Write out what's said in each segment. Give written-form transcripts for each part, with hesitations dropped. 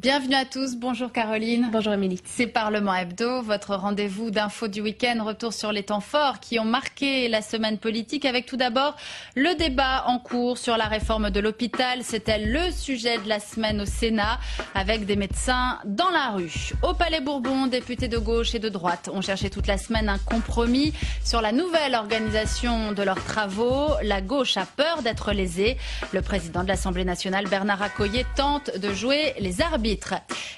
Bienvenue à tous, bonjour Caroline. Bonjour Émilie. C'est Parlement Hebdo, votre rendez-vous d'infos du week-end, retour sur les temps forts qui ont marqué la semaine politique avec tout d'abord le débat en cours sur la réforme de l'hôpital. C'était le sujet de la semaine au Sénat avec des médecins dans la rue. Au Palais Bourbon, députés de gauche et de droite ont cherché toute la semaine un compromis sur la nouvelle organisation de leurs travaux. La gauche a peur d'être lésée. Le président de l'Assemblée nationale, Bernard Accoyer, tente de jouer les arbitres.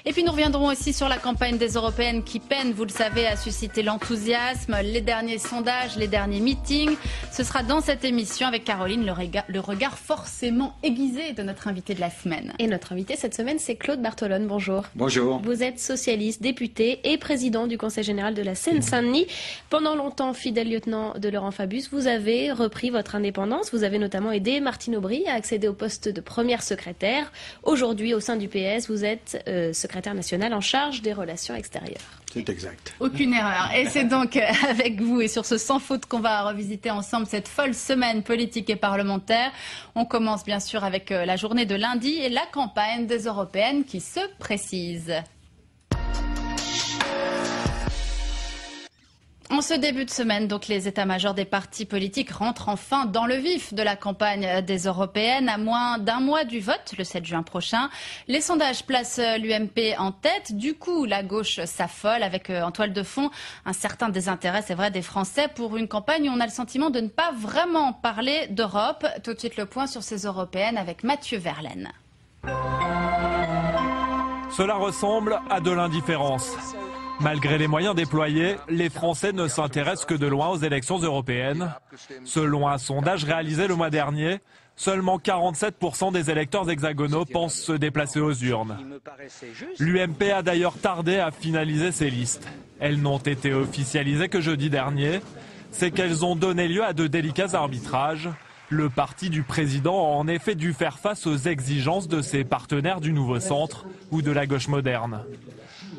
Et puis nous reviendrons aussi sur la campagne des européennes qui peine, vous le savez, à susciter l'enthousiasme, les derniers sondages, les derniers meetings. Ce sera dans cette émission avec Caroline, le regard forcément aiguisé de notre invité de la semaine. Et notre invité cette semaine, c'est Claude Bartolone. Bonjour. Bonjour. Vous êtes socialiste, député et président du Conseil général de la Seine-Saint-Denis. Pendant longtemps, fidèle lieutenant de Laurent Fabius, vous avez repris votre indépendance. Vous avez notamment aidé Martine Aubry à accéder au poste de première secrétaire. Aujourd'hui, au sein du PS, vous êtes secrétaire national en charge des relations extérieures. C'est exact. Aucune erreur. Et c'est donc avec vous et sur ce sans faute qu'on va revisiter ensemble cette folle semaine politique et parlementaire. On commence bien sûr avec la journée de lundi et la campagne des européennes qui se précise. En ce début de semaine, donc, les états-majors des partis politiques rentrent enfin dans le vif de la campagne des européennes. À moins d'un mois du vote, le 7 juin prochain, les sondages placent l'UMP en tête. Du coup, la gauche s'affole avec en toile de fond un certain désintérêt, c'est vrai, des Français pour une campagne où on a le sentiment de ne pas vraiment parler d'Europe. Tout de suite le point sur ces européennes avec Mathieu Verlaine. Cela ressemble à de l'indifférence. Malgré les moyens déployés, les Français ne s'intéressent que de loin aux élections européennes. Selon un sondage réalisé le mois dernier, seulement 47% des électeurs hexagonaux pensent se déplacer aux urnes. L'UMP a d'ailleurs tardé à finaliser ses listes. Elles n'ont été officialisées que jeudi dernier. C'est qu'elles ont donné lieu à de délicats arbitrages. Le parti du président a en effet dû faire face aux exigences de ses partenaires du Nouveau Centre ou de la gauche moderne.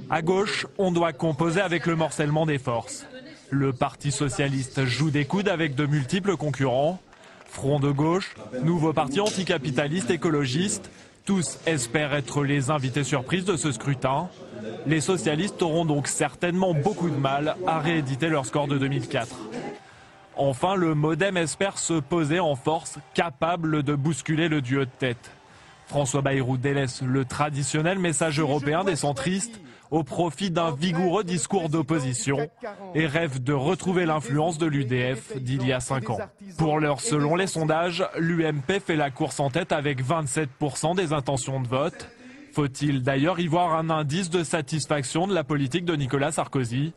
À gauche, on doit composer avec le morcellement des forces. Le Parti socialiste joue des coudes avec de multiples concurrents. Front de gauche, nouveau parti anticapitaliste écologiste, tous espèrent être les invités surprises de ce scrutin. Les socialistes auront donc certainement beaucoup de mal à rééditer leur score de 2004. Enfin, le MoDem espère se poser en force, capable de bousculer le duo de tête. François Bayrou délaisse le traditionnel message européen des centristes au profit d'un vigoureux discours d'opposition et rêve de retrouver l'influence de l'UDF d'il y a 5 ans. Pour l'heure, selon les sondages, l'UMP fait la course en tête avec 27% des intentions de vote. Faut-il d'ailleurs y voir un indice de satisfaction de la politique de Nicolas Sarkozy ?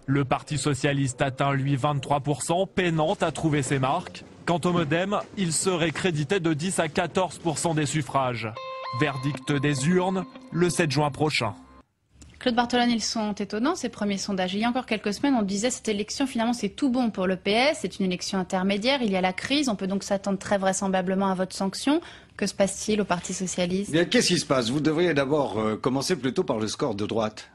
Le Parti socialiste atteint lui 23%, peinant à trouver ses marques. Quant au MoDem, il serait crédité de 10 à 14% des suffrages. Verdict des urnes, le 7 juin prochain. Claude Bartolone, ils sont étonnants ces premiers sondages. Il y a encore quelques semaines, on disait cette élection, finalement, c'est tout bon pour le PS. C'est une élection intermédiaire. Il y a la crise. On peut donc s'attendre très vraisemblablement à votre sanction. Que se passe-t-il au Parti socialiste ? Bien, qu'est-ce qui se passe ? Vous devriez d'abord commencer plutôt par le score de droite.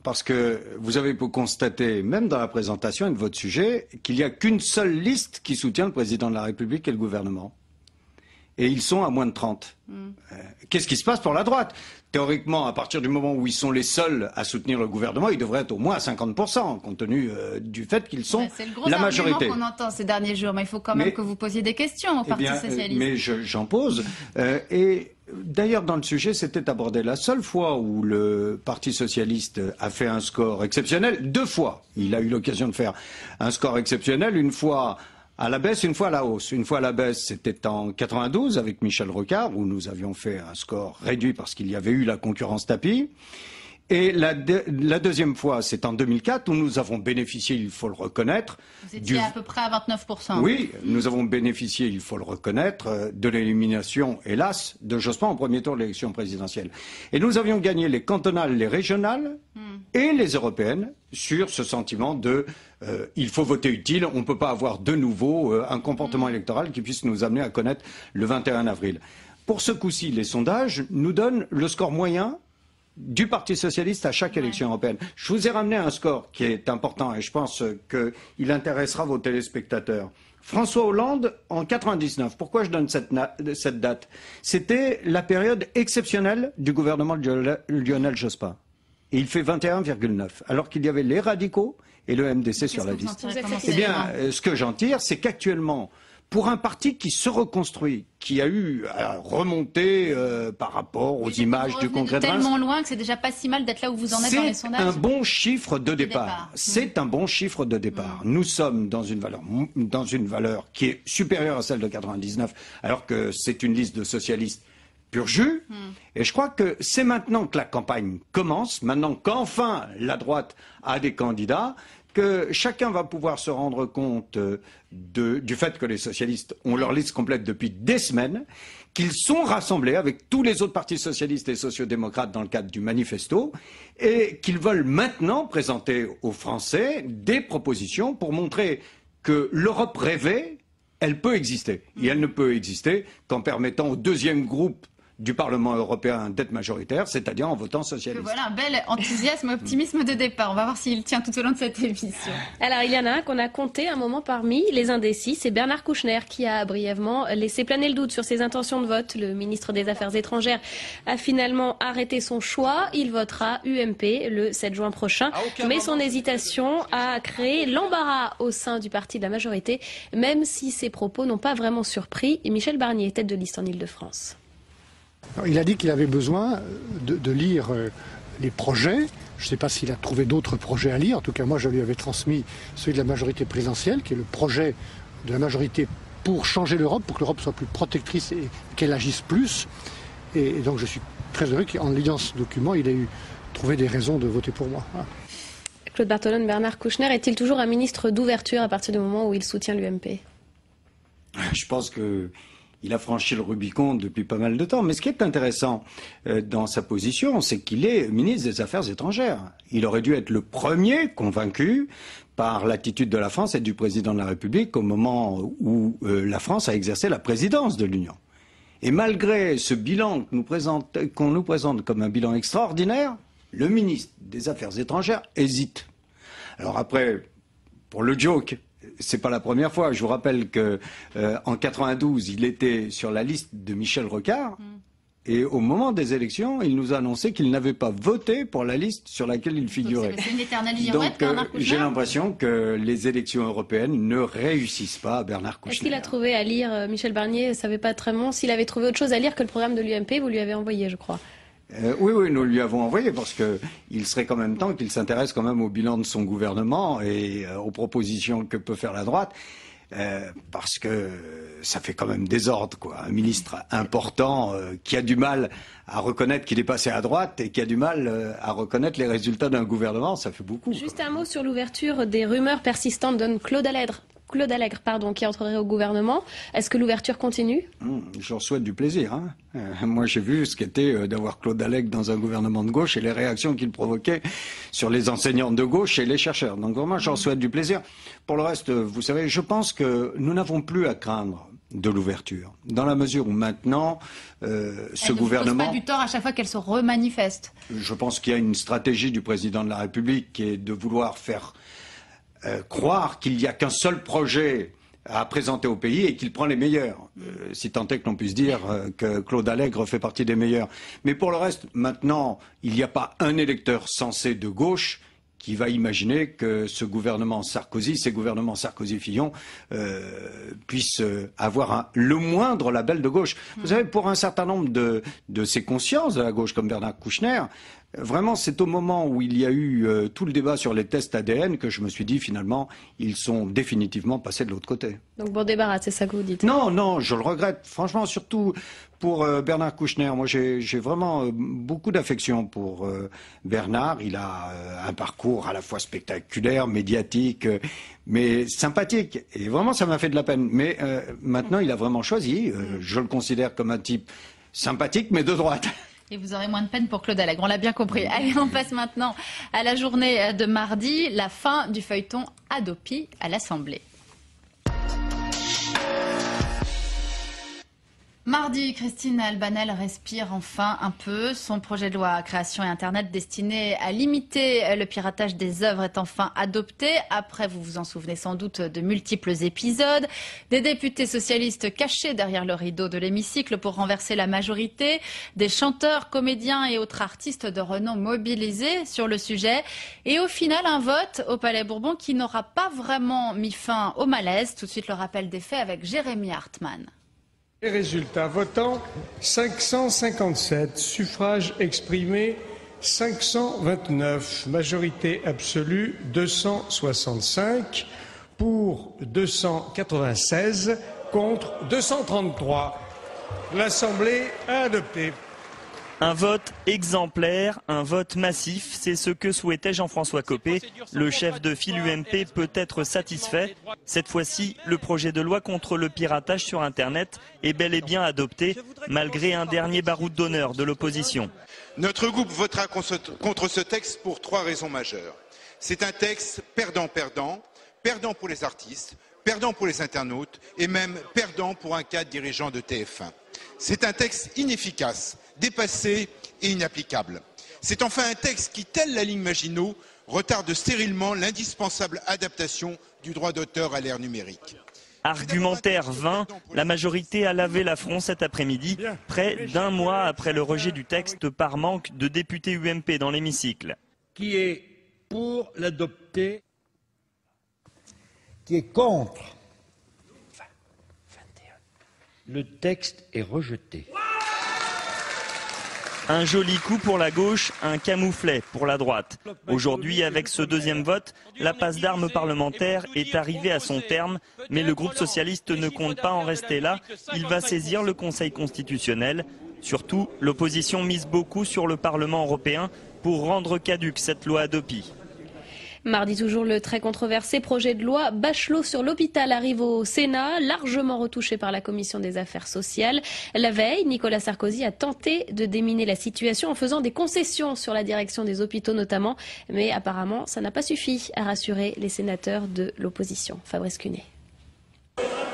Parce que vous avez pu constater, même dans la présentation de votre sujet, qu'il n'y a qu'une seule liste qui soutient le président de la République et le gouvernement. Et ils sont à moins de 30. Qu'est-ce qui se passe pour la droite ? Théoriquement, à partir du moment où ils sont les seuls à soutenir le gouvernement, ils devraient être au moins à 50%, compte tenu du fait qu'ils sont la majorité. C'est le gros argument qu'on entend ces derniers jours, mais il faut quand même que vous posiez des questions au Parti socialiste. Mais j'en pose. Et d'ailleurs, dans le sujet, c'était abordé la seule fois où le Parti socialiste a fait un score exceptionnel. 2 fois, il a eu l'occasion de faire un score exceptionnel, une fois à la baisse, une fois à la hausse. Une fois à la baisse, c'était en 92 avec Michel Rocard, où nous avions fait un score réduit parce qu'il y avait eu la concurrence tapis. Et la deuxième fois, c'est en 2004, où nous avons bénéficié, il faut le reconnaître... Vous étiez à peu près à 29%. Oui, nous avons bénéficié, il faut le reconnaître, de l'élimination, hélas, de Jospin en premier tour de l'élection présidentielle. Et nous avions gagné les cantonales, les régionales et les européennes sur ce sentiment de il faut voter utile, on ne peut pas avoir de nouveau un comportement électoral qui puisse nous amener à connaître le 21 avril. Pour ce coup-ci, les sondages nous donnent le score moyen du Parti socialiste à chaque élection européenne. Je vous ai ramené un score qui est important et je pense qu'il intéressera vos téléspectateurs. François Hollande, en 99, pourquoi je donne cette date? C'était la période exceptionnelle du gouvernement de Lionel Jospin. Et il fait 21,9, alors qu'il y avait les radicaux et le MDC sur la liste. Eh bien, ce que j'en tire, c'est qu'actuellement, pour un parti qui se reconstruit, qui a eu à remonter par rapport aux images du Congrès de Reims, tellement loin que c'est déjà pas si mal d'être là où vous en êtes dans les sondages. C'est un bon chiffre de départ. C'est un bon chiffre de départ. Nous sommes dans une valeur qui est supérieure à celle de 99, alors que c'est une liste de socialistes pur jus. Et je crois que c'est maintenant que la campagne commence, maintenant qu'enfin la droite a des candidats, que chacun va pouvoir se rendre compte du fait que les socialistes ont leur liste complète depuis des semaines, qu'ils sont rassemblés avec tous les autres partis socialistes et sociodémocrates dans le cadre du manifesto, et qu'ils veulent maintenant présenter aux Français des propositions pour montrer que l'Europe rêvée, elle peut exister. Et elle ne peut exister qu'en permettant au deuxième groupe du Parlement européen d'être majoritaire, c'est-à-dire en votant socialiste. Voilà un bel enthousiasme, optimisme de départ. On va voir s'il tient tout au long de cette émission. Alors, il y en a un qu'on a compté un moment parmi les indécis, c'est Bernard Kouchner qui a brièvement laissé planer le doute sur ses intentions de vote. Le ministre des Affaires étrangères a finalement arrêté son choix. Il votera UMP le 7 juin prochain. Mais son hésitation a créé l'embarras au sein du parti de la majorité, même si ses propos n'ont pas vraiment surpris Michel Barnier, tête de liste en Ile-de-France. Il a dit qu'il avait besoin de lire les projets. Je ne sais pas s'il a trouvé d'autres projets à lire. En tout cas, moi, je lui avais transmis celui de la majorité présidentielle, qui est le projet de la majorité pour changer l'Europe, pour que l'Europe soit plus protectrice et qu'elle agisse plus. Et donc, je suis très heureux qu'en lisant ce document, il ait trouvé des raisons de voter pour moi. Voilà. Claude Barthelone, Bernard Kouchner est-il toujours un ministre d'ouverture à partir du moment où il soutient l'UMP? Je pense que il a franchi le Rubicon depuis pas mal de temps. Mais ce qui est intéressant dans sa position, c'est qu'il est ministre des Affaires étrangères. Il aurait dû être le premier convaincu par l'attitude de la France et du président de la République au moment où la France a exercé la présidence de l'Union. Et malgré ce bilan qu'on nous présente comme un bilan extraordinaire, le ministre des Affaires étrangères hésite. Alors après, pour le joke, c'est pas la première fois. Je vous rappelle que en 92, il était sur la liste de Michel Rocard. Et au moment des élections, il nous a annoncé qu'il n'avait pas voté pour la liste sur laquelle il figurait. C'est une éternelle Donc j'ai l'impression que les élections européennes ne réussissent pas à Bernard Kouchner. Est-ce qu'il a trouvé à lire, Michel Barnier, ça savait pas très bon, s'il avait trouvé autre chose à lire que le programme de l'UMP, vous lui avez envoyé, je crois. Oui, nous lui avons envoyé parce qu'il serait quand même temps qu'il s'intéresse quand même au bilan de son gouvernement et aux propositions que peut faire la droite. Parce que ça fait quand même désordre, quoi. Un ministre important qui a du mal à reconnaître qu'il est passé à droite et qui a du mal à reconnaître les résultats d'un gouvernement, ça fait beaucoup. Juste un mot sur l'ouverture des rumeurs persistantes d'un Claude Allègre, qui entrerait au gouvernement. Est-ce que l'ouverture continue? Je leur souhaite du plaisir. Hein. Moi, j'ai vu ce qu'était d'avoir Claude Allègre dans un gouvernement de gauche et les réactions qu'il provoquait sur les enseignants de gauche et les chercheurs. Donc vraiment, je leur souhaite du plaisir. Pour le reste, vous savez, je pense que nous n'avons plus à craindre de l'ouverture, dans la mesure où maintenant ce gouvernement... Elle ne pose pas du tort à chaque fois qu'elle se remanifeste. Je pense qu'il y a une stratégie du président de la République qui est de vouloir faire croire qu'il n'y a qu'un seul projet à présenter au pays et qu'il prend les meilleurs. Si tant est que l'on puisse dire que Claude Allègre fait partie des meilleurs. Mais pour le reste, maintenant, il n'y a pas un électeur sensé de gauche qui va imaginer que ce gouvernement Sarkozy, ces gouvernements Sarkozy-Fillon, puissent avoir le moindre label de gauche. Vous savez, pour un certain nombre de ces consciences de la gauche, comme Bernard Kouchner, vraiment, c'est au moment où il y a eu tout le débat sur les tests ADN que je me suis dit, finalement, ils sont définitivement passés de l'autre côté. Donc bon débarras, c'est ça que vous dites? Non, je le regrette. Franchement, surtout pour Bernard Kouchner. Moi, j'ai vraiment beaucoup d'affection pour Bernard. Il a un parcours à la fois spectaculaire, médiatique, mais sympathique. Et vraiment, ça m'a fait de la peine. Mais maintenant, il a vraiment choisi. Je le considère comme un type sympathique, mais de droite. Et vous aurez moins de peine pour Claude Allègre, on l'a bien compris. Allez, on passe maintenant à la journée de mardi, la fin du feuilleton Hadopi à l'Assemblée. Mardi, Christine Albanel respire enfin un peu. Son projet de loi création et Internet destiné à limiter le piratage des œuvres est enfin adopté. Après, vous vous en souvenez sans doute, de multiples épisodes. Des députés socialistes cachés derrière le rideau de l'hémicycle pour renverser la majorité. Des chanteurs, comédiens et autres artistes de renom mobilisés sur le sujet. Et au final, un vote au Palais Bourbon qui n'aura pas vraiment mis fin au malaise. Tout de suite, le rappel des faits avec Jérémy Hartmann. Les résultats votants, 557, suffrages exprimés 529, majorité absolue 265, pour 296, contre 233. L'Assemblée a adopté. Un vote exemplaire, un vote massif, c'est ce que souhaitait Jean-François Copé. Le chef de file UMP peut être satisfait. Cette fois-ci, le projet de loi contre le piratage sur Internet est bel et bien adopté, malgré un dernier baroud d'honneur de l'opposition. Notre groupe votera contre ce texte pour 3 raisons majeures. C'est un texte perdant-perdant, perdant pour les artistes, perdant pour les internautes et même perdant pour un cadre dirigeant de TF1. C'est un texte inefficace, dépassé et inapplicable. C'est enfin un texte qui, tel la ligne Maginot, retarde stérilement l'indispensable adaptation du droit d'auteur à l'ère numérique. Argumentaire vain, la majorité a lavé l'affront cet après-midi, près d'un mois après le rejet du texte par manque de députés UMP dans l'hémicycle. Qui est pour l'adopter? Qui est contre? Le texte est rejeté. Un joli coup pour la gauche, un camouflet pour la droite. Aujourd'hui, avec ce deuxième vote, la passe d'armes parlementaire est arrivée à son terme, mais le groupe socialiste ne compte pas en rester là. Il va saisir le Conseil constitutionnel. Surtout, l'opposition mise beaucoup sur le Parlement européen pour rendre caduque cette loi Hadopi. Mardi toujours, le très controversé projet de loi Bachelot sur l'hôpital arrive au Sénat, largement retouché par la Commission des affaires sociales. La veille, Nicolas Sarkozy a tenté de déminer la situation en faisant des concessions sur la direction des hôpitaux notamment. Mais apparemment, ça n'a pas suffi à rassurer les sénateurs de l'opposition. Fabrice Cunet.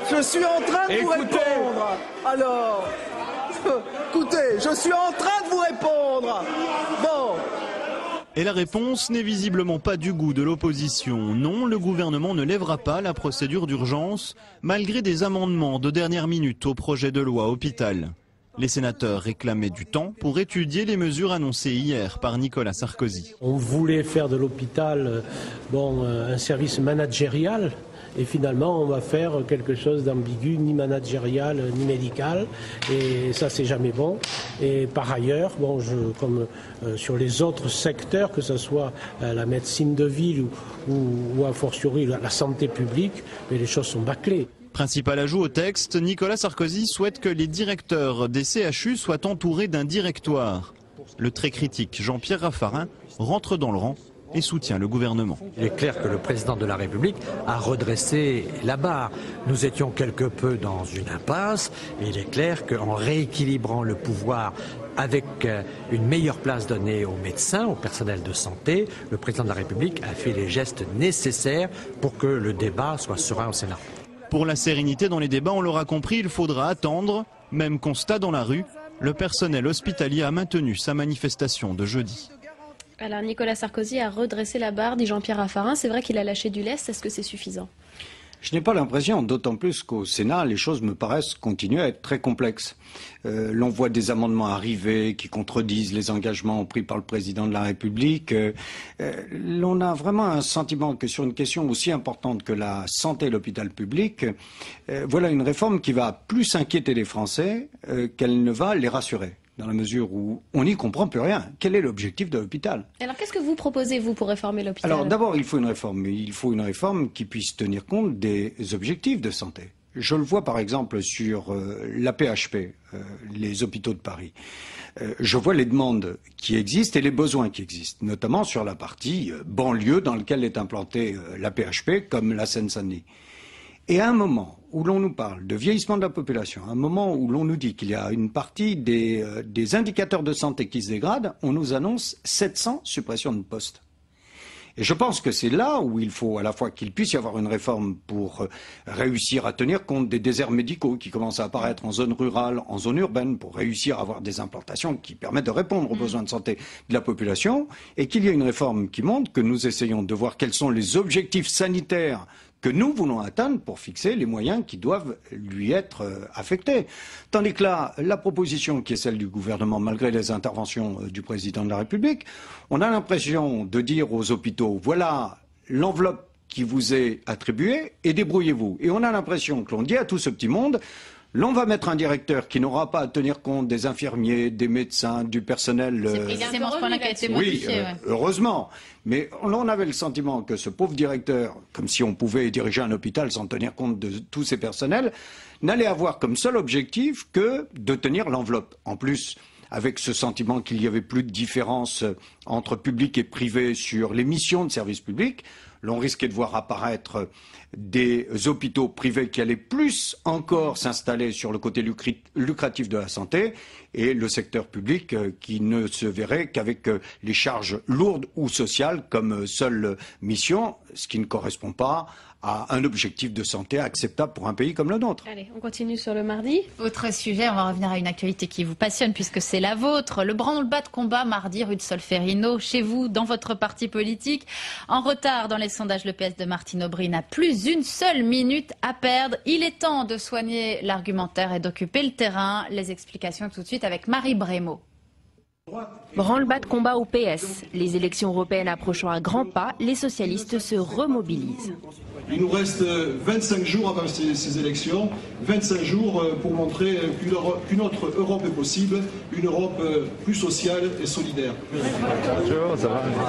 Je suis en train de vous répondre. Alors, écoutez, je suis en train de vous répondre. Bon. Et la réponse n'est visiblement pas du goût de l'opposition. Non, le gouvernement ne lèvera pas la procédure d'urgence, malgré des amendements de dernière minute au projet de loi hôpital. Les sénateurs réclamaient du temps pour étudier les mesures annoncées hier par Nicolas Sarkozy. On voulait faire de l'hôpital un service managérial. Et finalement, on va faire quelque chose d'ambigu, ni managérial, ni médical. Et ça, c'est jamais bon. Et par ailleurs, comme sur les autres secteurs, que ce soit la médecine de ville ou a fortiori la santé publique, mais les choses sont bâclées. Principal ajout au texte, Nicolas Sarkozy souhaite que les directeurs des CHU soient entourés d'un directoire. Le très critique Jean-Pierre Raffarin rentre dans le rang et soutient le gouvernement. Il est clair que le président de la République a redressé la barre. Nous étions quelque peu dans une impasse et il est clair qu'en rééquilibrant le pouvoir avec une meilleure place donnée aux médecins, au personnel de santé, le président de la République a fait les gestes nécessaires pour que le débat soit serein au Sénat. Pour la sérénité dans les débats, on l'aura compris, il faudra attendre. Même constat dans la rue, le personnel hospitalier a maintenu sa manifestation de jeudi. Alors Nicolas Sarkozy a redressé la barre, dit Jean-Pierre Raffarin. C'est vrai qu'il a lâché du lest. Est-ce que c'est suffisant? Je n'ai pas l'impression, d'autant plus qu'au Sénat, les choses me paraissent continuer à être très complexes. L'on voit des amendements arriver qui contredisent les engagements pris par le président de la République. L'on a vraiment un sentiment que sur une question aussi importante que la santé et l'hôpital public, voilà une réforme qui va plus inquiéter les Français qu'elle ne va les rassurer. Dans la mesure où on n'y comprend plus rien. Quel est l'objectif de l'hôpital? Alors qu'est-ce que vous proposez, vous, pour réformer l'hôpital? Alors d'abord, il faut une réforme. Il faut une réforme qui puisse tenir compte des objectifs de santé. Je le vois par exemple sur l'AP-HP, les hôpitaux de Paris. Je vois les demandes qui existent et les besoins qui existent, notamment sur la partie banlieue dans laquelle est implantée l'AP-HP, comme la Seine-Saint-Denis. Et à un moment où l'on nous parle de vieillissement de la population, à un moment où l'on nous dit qu'il y a une partie des indicateurs de santé qui se dégradent, on nous annonce 700 suppressions de postes. Et je pense que c'est là où il faut à la fois qu'il puisse y avoir une réforme pour réussir à tenir compte des déserts médicaux qui commencent à apparaître en zone rurale, en zone urbaine, pour réussir à avoir des implantations qui permettent de répondre aux besoins de santé de la population, et qu'il y ait une réforme qui montre que nous essayons de voir quels sont les objectifs sanitaires que nous voulons atteindre pour fixer les moyens qui doivent lui être affectés. Tandis que là, la proposition qui est celle du gouvernement, malgré les interventions du président de la République, on a l'impression de dire aux hôpitaux, voilà l'enveloppe qui vous est attribuée et débrouillez-vous. Et on a l'impression que l'on dit à tout ce petit monde, l'on va mettre un directeur qui n'aura pas à tenir compte des infirmiers, des médecins, du personnel. C'est précisément ce point-là qui a été modifié. Oui, heureusement. Mais on avait le sentiment que ce pauvre directeur, comme si on pouvait diriger un hôpital sans tenir compte de tous ses personnels, n'allait avoir comme seul objectif que de tenir l'enveloppe. En plus, avec ce sentiment qu'il n'y avait plus de différence entre public et privé sur les missions de service public, l'on risquait de voir apparaître des hôpitaux privés qui allaient plus encore s'installer sur le côté lucratif de la santé et le secteur public qui ne se verrait qu'avec les charges lourdes ou sociales comme seule mission, ce qui ne correspond pas à un objectif de santé acceptable pour un pays comme le nôtre. Allez, on continue sur le mardi. Autre sujet, on va revenir à une actualité qui vous passionne puisque c'est la vôtre. Le branle-bas de combat mardi rue de Solferino, chez vous, dans votre parti politique. En retard dans les sondages, le PS de Martine Aubry n'a plus une seule minute à perdre. Il est temps de soigner l'argumentaire et d'occuper le terrain. Les explications tout de suite avec Marie Brémaud. Branle-bas de combat au PS. Les élections européennes approchant à grands pas, les socialistes se remobilisent. Il nous reste 25 jours avant ces élections, 25 jours pour montrer qu'une autre Europe est possible, une Europe plus sociale et solidaire. Bonjour, ça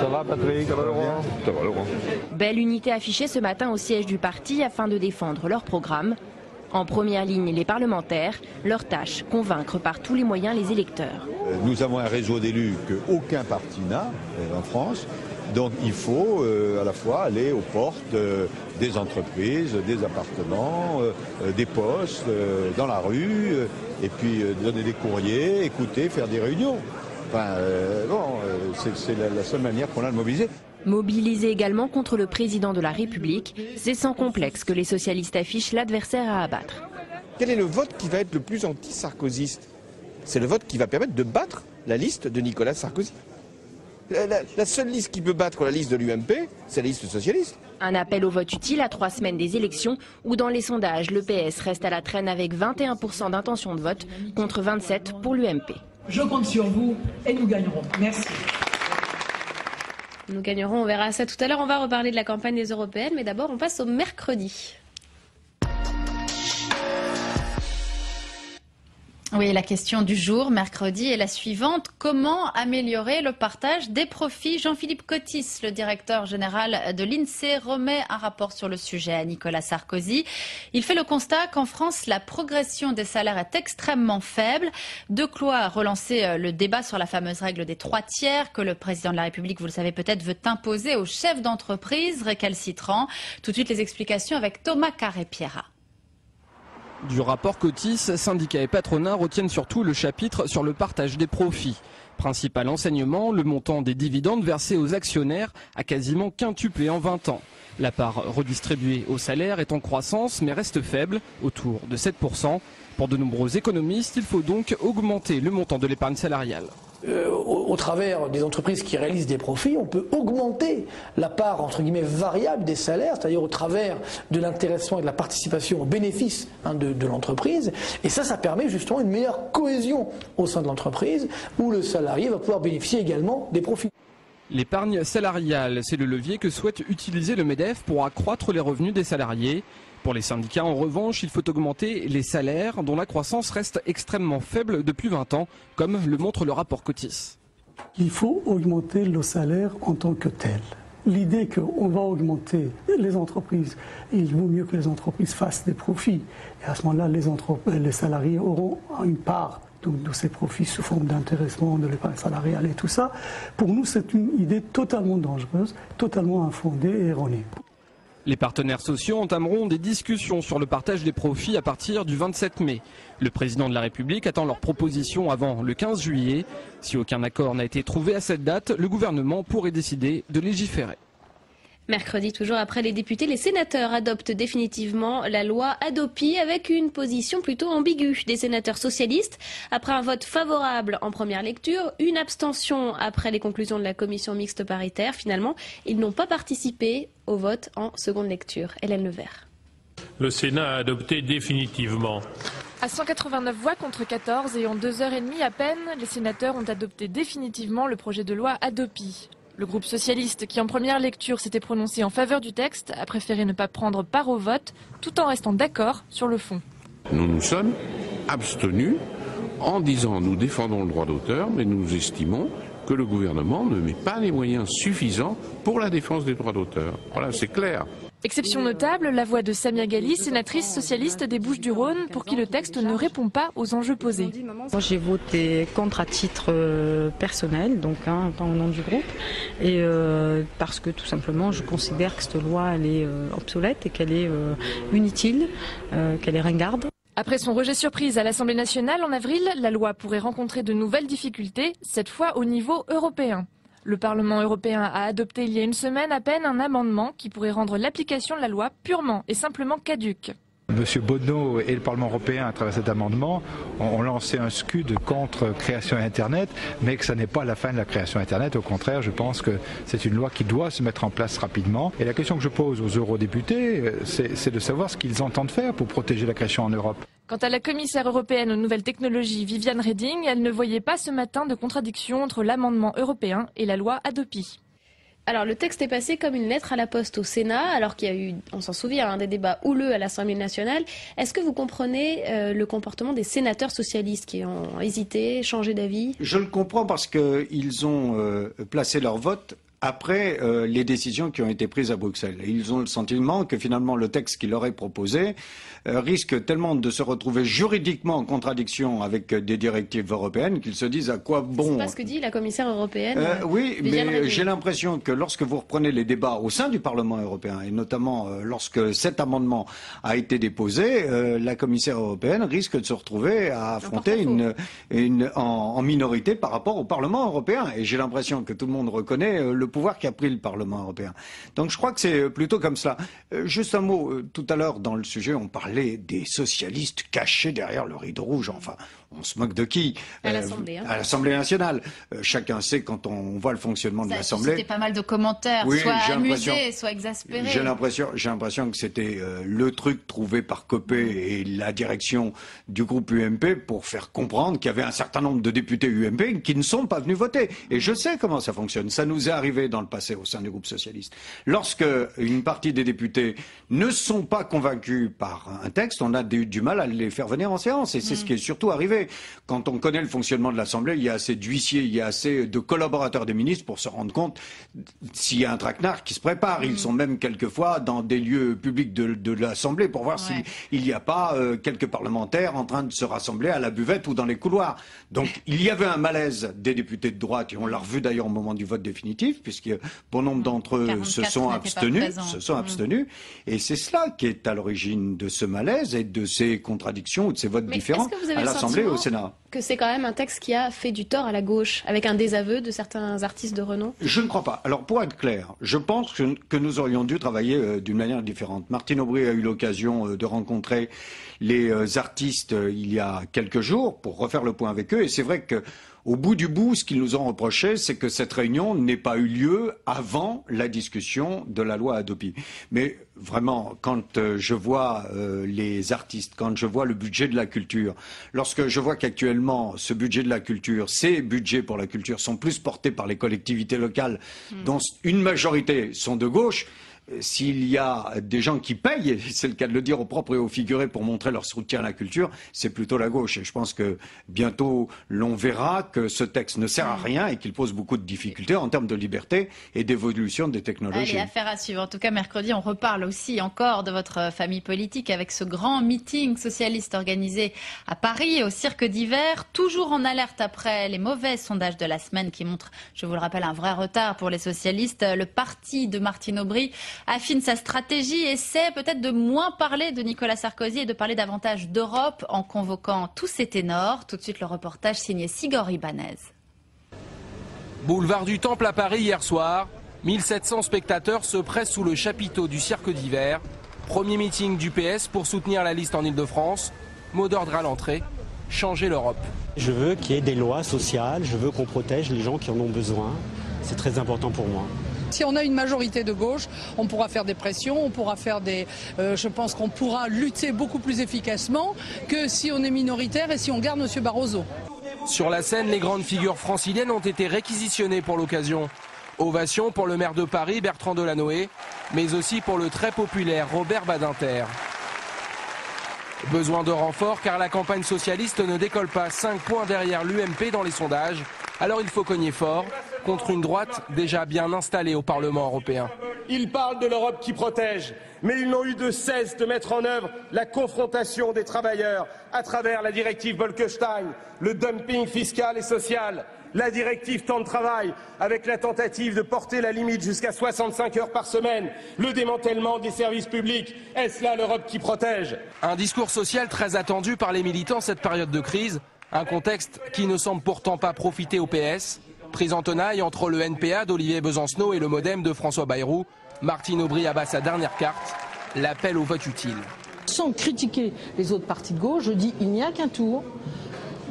va Patrick, ça va Laurent. Ça va Laurent. Belle unité affichée ce matin au siège du parti afin de défendre leur programme. En première ligne, les parlementaires, leur tâche, convaincre par tous les moyens les électeurs. Nous avons un réseau d'élus qu'aucun parti n'a en France. Donc il faut à la fois aller aux portes des entreprises, des appartements, des postes, dans la rue, et puis donner des courriers, écouter, faire des réunions. Enfin, c'est la seule manière qu'on a de mobiliser. Mobiliser également contre le président de la République, c'est sans complexe que les socialistes affichent l'adversaire à abattre. Quel est le vote qui va être le plus anti-sarkozyste? C'est le vote qui va permettre de battre la liste de Nicolas Sarkozy. La seule liste qui peut battre la liste de l'UMP, c'est la liste socialiste. Un appel au vote utile à 3 semaines des élections où dans les sondages, le PS reste à la traîne avec 21% d'intention de vote contre 27% pour l'UMP. Je compte sur vous et nous gagnerons. Merci. Nous gagnerons, on verra ça tout à l'heure. On va reparler de la campagne des européennes, mais d'abord on passe au mercredi. Oui, la question du jour, mercredi, est la suivante. Comment améliorer le partage des profits? Jean-Philippe Cottis, le directeur général de l'INSEE, remet un rapport sur le sujet à Nicolas Sarkozy. Il fait le constat qu'en France, la progression des salaires est extrêmement faible. De quoi relancer le débat sur la fameuse règle des 3/3 que le président de la République, vous le savez peut-être, veut imposer aux chefs d'entreprise récalcitrants. Tout de suite, les explications avec Thomas Carré-Pierrat. Du rapport Cottis, syndicats et patronat retiennent surtout le chapitre sur le partage des profits. Principal enseignement, le montant des dividendes versés aux actionnaires a quasiment quintuplé en 20 ans. La part redistribuée aux salaires est en croissance mais reste faible, autour de 7%. Pour de nombreux économistes, il faut donc augmenter le montant de l'épargne salariale. Au travers des entreprises qui réalisent des profits, on peut augmenter la part entre guillemets variable des salaires, c'est-à-dire au travers de l'intéressement et de la participation aux bénéfices de l'entreprise. Et ça permet justement une meilleure cohésion au sein de l'entreprise où le salarié va pouvoir bénéficier également des profits. L'épargne salariale, c'est le levier que souhaite utiliser le MEDEF pour accroître les revenus des salariés. Pour les syndicats, en revanche, il faut augmenter les salaires dont la croissance reste extrêmement faible depuis 20 ans, comme le montre le rapport Cottis. Il faut augmenter le salaire en tant que tel. L'idée qu'on va augmenter les entreprises, il vaut mieux que les entreprises fassent des profits. Et à ce moment-là, les salariés auront une part de ces profits sous forme d'intéressement, de l'épargne salariale et tout ça. Pour nous, c'est une idée totalement dangereuse, totalement infondée et erronée. Les partenaires sociaux entameront des discussions sur le partage des profits à partir du 27 mai. Le président de la République attend leurs propositions avant le 15 juillet. Si aucun accord n'a été trouvé à cette date, le gouvernement pourrait décider de légiférer. Mercredi, toujours après les députés, les sénateurs adoptent définitivement la loi Hadopi avec une position plutôt ambiguë des sénateurs socialistes. Après un vote favorable en première lecture, une abstention après les conclusions de la commission mixte paritaire. Finalement, ils n'ont pas participé au vote en seconde lecture. Hélène Levert. Le Sénat a adopté définitivement. À 189 voix contre 14 et en 2h30 à peine, les sénateurs ont adopté définitivement le projet de loi Hadopi. Le groupe socialiste, qui en première lecture s'était prononcé en faveur du texte, a préféré ne pas prendre part au vote, tout en restant d'accord sur le fond. Nous nous sommes abstenus en disant nous défendons le droit d'auteur, mais nous estimons que le gouvernement ne met pas les moyens suffisants pour la défense des droits d'auteur. Voilà, c'est clair. Exception notable, la voix de Samia Ghali, sénatrice socialiste des Bouches-du-Rhône, pour qui le texte ne répond pas aux enjeux posés. Moi, j'ai voté contre à titre personnel, donc pas au nom du groupe, et parce que tout simplement je considère que cette loi elle est obsolète et qu'elle est inutile, qu'elle est ringarde. Après son rejet surprise à l'Assemblée nationale en avril, la loi pourrait rencontrer de nouvelles difficultés, cette fois au niveau européen. Le Parlement européen a adopté il y a une semaine à peine un amendement qui pourrait rendre l'application de la loi purement et simplement caduque. Monsieur Bonneau et le Parlement européen, à travers cet amendement, ont lancé un scud contre création Internet, mais que ça n'est pas la fin de la création Internet. Au contraire, je pense que c'est une loi qui doit se mettre en place rapidement. Et la question que je pose aux eurodéputés, c'est de savoir ce qu'ils entendent faire pour protéger la création en Europe. Quant à la commissaire européenne aux nouvelles technologies, Viviane Reding, elle ne voyait pas ce matin de contradiction entre l'amendement européen et la loi Hadopi. Alors, le texte est passé comme une lettre à la poste au Sénat, alors qu'il y a eu, on s'en souvient, des débats houleux à l'Assemblée nationale. Est-ce que vous comprenez le comportement des sénateurs socialistes qui ont hésité, changé d'avis? Je le comprends parce qu'ils ont placé leur vote après les décisions qui ont été prises à Bruxelles. Et ils ont le sentiment que finalement le texte qui leur est proposé risque tellement de se retrouver juridiquement en contradiction avec des directives européennes qu'ils se disent à quoi bon... C'est pas ce que dit la commissaire européenne. Oui, mais j'ai l'impression que lorsque vous reprenez les débats au sein du Parlement européen, et notamment lorsque cet amendement a été déposé, la commissaire européenne risque de se retrouver à affronter en minorité par rapport au Parlement européen. Et j'ai l'impression que tout le monde reconnaît le pouvoir qu'a pris le Parlement européen. Donc je crois que c'est plutôt comme cela. Juste un mot, tout à l'heure dans le sujet, on parlait des socialistes cachés derrière le rideau rouge. Enfin, on se moque de qui? À l'Assemblée. À l'Assemblée nationale. Chacun sait quand on voit le fonctionnement de l'Assemblée. C'était pas mal de commentaires, oui, soit amusés, soit exaspérés. J'ai l'impression que c'était le truc trouvé par Copé et la direction du groupe UMP pour faire comprendre qu'il y avait un certain nombre de députés UMP qui ne sont pas venus voter. Et je sais comment ça fonctionne. Ça nous est arrivé dans le passé au sein du groupe socialiste. Lorsque une partie des députés ne sont pas convaincus par un texte, on a du mal à les faire venir en séance. Et c'est ce qui est surtout arrivé. Quand on connaît le fonctionnement de l'Assemblée, il y a assez d'huissiers, il y a assez de collaborateurs des ministres pour se rendre compte s'il y a un traquenard qui se prépare. Ils sont même quelquefois dans des lieux publics de l'Assemblée pour voir s'il n'y a pas quelques parlementaires en train de se rassembler à la buvette ou dans les couloirs. Donc il y avait un malaise des députés de droite, et on l'a revu d'ailleurs au moment du vote définitif, puisque bon nombre d'entre eux se sont abstenus. Et c'est cela qui est à l'origine de ce malaise et de ces contradictions ou de ces votes différents à l'Assemblée et au Sénat. Que c'est quand même un texte qui a fait du tort à la gauche, avec un désaveu de certains artistes de renom? Je ne crois pas. Alors pour être clair, je pense que nous aurions dû travailler d'une manière différente. Martine Aubry a eu l'occasion de rencontrer les artistes il y a quelques jours pour refaire le point avec eux, et c'est vrai que au bout du bout, ce qu'ils nous ont reproché, c'est que cette réunion n'ait pas eu lieu avant la discussion de la loi Hadopi. Mais vraiment, quand je vois les artistes, quand je vois le budget de la culture, lorsque je vois qu'actuellement, ce budget de la culture, ces budgets pour la culture sont plus portés par les collectivités locales, dont une majorité sont de gauche, s'il y a des gens qui payent, c'est le cas de le dire au propre et au figuré, pour montrer leur soutien à la culture, c'est plutôt la gauche. Et je pense que bientôt, l'on verra que ce texte ne sert à rien et qu'il pose beaucoup de difficultés en termes de liberté et d'évolution des technologies. Allez, affaire à suivre. En tout cas, mercredi, on reparle aussi encore de votre famille politique avec ce grand meeting socialiste organisé à Paris, au Cirque d'Hiver, toujours en alerte après les mauvais sondages de la semaine qui montrent, je vous le rappelle, un vrai retard pour les socialistes. Le parti de Martine Aubry affine sa stratégie, essaie peut-être de moins parler de Nicolas Sarkozy et de parler davantage d'Europe en convoquant tous ces ténors. Tout de suite le reportage signé Sigor Ibanez. Boulevard du Temple à Paris hier soir, 1700 spectateurs se pressent sous le chapiteau du cirque d'hiver. Premier meeting du PS pour soutenir la liste en Ile-de-France. Mot d'ordre à l'entrée, changer l'Europe. Je veux qu'il y ait des lois sociales, je veux qu'on protège les gens qui en ont besoin. C'est très important pour moi. Si on a une majorité de gauche, on pourra faire des pressions, on pourra faire je pense qu'on pourra lutter beaucoup plus efficacement que si on est minoritaire et si on garde M. Barroso. Sur la scène, les grandes figures franciliennes ont été réquisitionnées pour l'occasion. Ovation pour le maire de Paris, Bertrand Delanoë, mais aussi pour le très populaire Robert Badinter. Besoin de renfort car la campagne socialiste ne décolle pas, 5 points derrière l'UMP dans les sondages. Alors il faut cogner fort contre une droite déjà bien installée au Parlement européen. Ils parlent de l'Europe qui protège, mais ils n'ont eu de cesse de mettre en œuvre la confrontation des travailleurs à travers la directive Bolkestein, le dumping fiscal et social, la directive temps de travail avec la tentative de porter la limite jusqu'à 65 heures par semaine, le démantèlement des services publics. Est-ce là l'Europe qui protège? Un discours social très attendu par les militants cette période de crise, un contexte qui ne semble pourtant pas profiter au PS. Prise en tenaille entre le NPA d'Olivier Besancenot et le MoDem de François Bayrou, Martine Aubry abat sa dernière carte, l'appel au vote utile. Sans critiquer les autres partis de gauche, je dis il n'y a qu'un tour,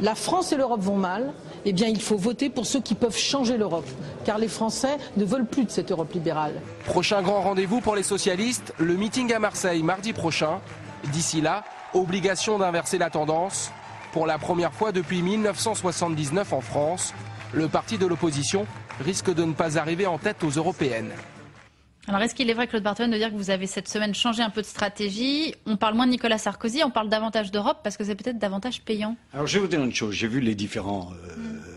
la France et l'Europe vont mal, eh bien il faut voter pour ceux qui peuvent changer l'Europe, car les Français ne veulent plus de cette Europe libérale. Prochain grand rendez-vous pour les socialistes, le meeting à Marseille mardi prochain. D'ici là, obligation d'inverser la tendance. Pour la première fois depuis 1979 en France, le parti de l'opposition risque de ne pas arriver en tête aux européennes. Alors, est-ce qu'il est vrai, Claude Barthelone, de dire que vous avez cette semaine changé un peu de stratégie? On parle moins de Nicolas Sarkozy, on parle davantage d'Europe parce que c'est peut-être davantage payant. Alors, je vais vous dire une chose. J'ai vu les différents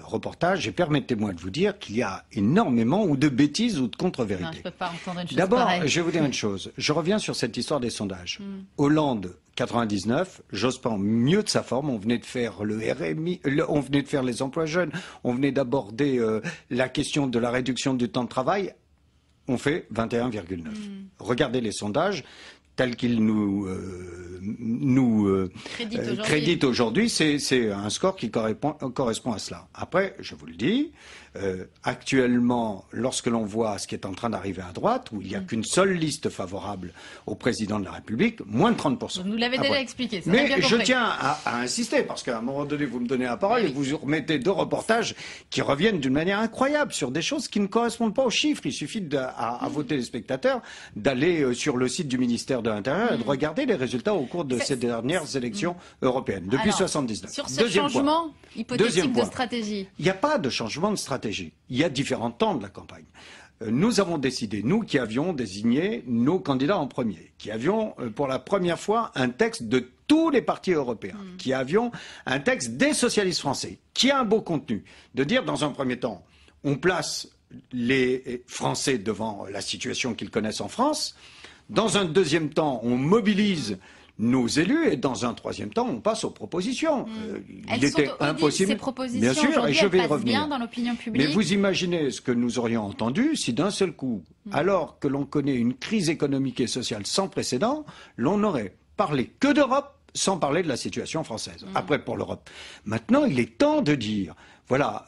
reportages et permettez-moi de vous dire qu'il y a énormément ou de bêtises ou de contre-vérités. Non, je ne peux pas entendre une chose D'abord, pareille. je vais vous dire une chose. Je reviens sur cette histoire des sondages. Hollande, 99, Jospin, mieux de sa forme. On venait de faire le RMI, on venait de faire les emplois jeunes, on venait d'aborder la question de la réduction du temps de travail. On fait 21,9. Regardez les sondages tels qu'ils nous créditent aujourd'hui. C'est un score qui correspond à cela. Après, je vous le dis, actuellement, lorsque l'on voit ce qui est en train d'arriver à droite, où il n'y a qu'une seule liste favorable au président de la République, moins de 30%. Vous nous l'avez déjà expliqué, ça, mais je tiens à insister, parce qu'à un moment donné, vous me donnez la parole et vous remettez deux reportages qui reviennent d'une manière incroyable sur des choses qui ne correspondent pas aux chiffres. Il suffit à vos téléspectateurs d'aller sur le site du ministère de l'Intérieur et de regarder les résultats au cours de ces dernières élections européennes, depuis 1979. Sur ce changement hypothétique de stratégie. Il n'y a pas de changement de stratégie. Il y a différents temps de la campagne. Nous avons décidé, nous qui avions désigné nos candidats en premier, qui avions pour la première fois un texte de tous les partis européens, qui avions un texte des socialistes français, qui a un beau contenu, de dire dans un premier temps, on place les Français devant la situation qu'ils connaissent en France, dans un deuxième temps, on mobilise nos élus et dans un troisième temps, on passe aux propositions. Il était impossible. Ces propositions, bien sûr, et je vais y revenir. Bien dans l'opinion publique. Mais vous imaginez ce que nous aurions entendu si d'un seul coup, alors que l'on connaît une crise économique et sociale sans précédent, l'on n'aurait parlé que d'Europe sans parler de la situation française. Après, pour l'Europe. Maintenant, il est temps de dire, voilà,